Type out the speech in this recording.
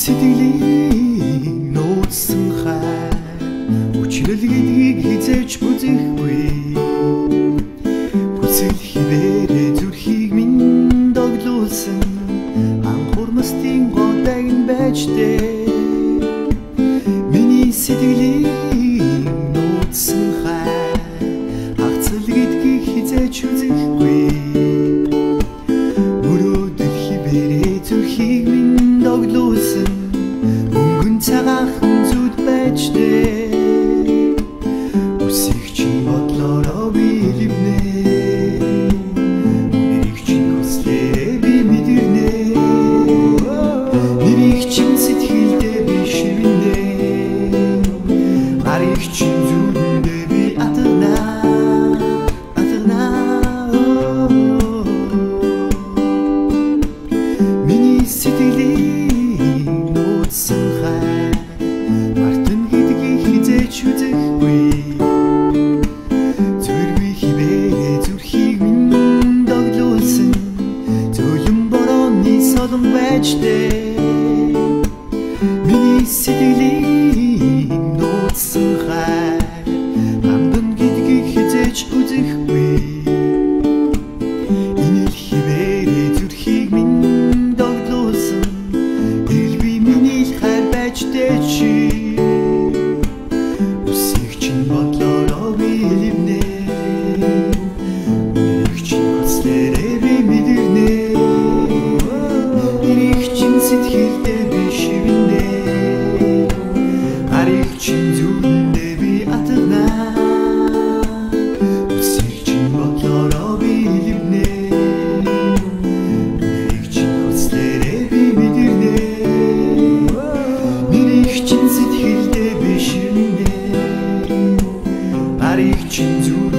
сэтгэлийн нууцсан хай Учрал гэдгийг хизээч бүзэхгүй Хүсэл хിവэрэ зүрхийг минь доглуулсан Анхуурмастын годаг нь байжтэй Миний сэтгэлийн нууцсан хай Хагцал гэдгийг хизээч үзэхгүй Мөрөөдөл хിവэрэ зүрхийг минь доглуулсан Мөнгөн цагаахан зүуд байжтэй Үсийг чинь бодлороо би ливнэ Нэрийг чинь хүслээрээ би мэдэрнэ Нэрийг чинь сэтгэлдээ би шивнэ Гарыг чинь зүудэндээ би атгана Миний сэтгэлийн нууцсан хай Мартан гэдгийг хизээч үзэхгүй Зүрхий хിവэрэ зүрхийг минь доглуулсан Зөөлөн борооны солон байжтэй Миний сэтгэлийн нууцсан хай Мартан гэдгийг хизээч үзэхгүй Инэл хിവэрэ зүрхийг минь доглуулсан Дэлби миний л хайр байжтэй чи Үсийг чинь бодлороо би ливнэ Нэрийг чинь хүслээрээ би мэдэрнэ Нэрийг чинь сэтгэлдээ би шивнэ Гарыг чинь зүудэндээ би атгана Үсийг чинь бодлороо би ливнэ Нэрийг чинь хүслээрээ би мэдэрнэ Нэрийг чинь сэтгэлдээ би шивнэ Гарыг чинь зүудэндээ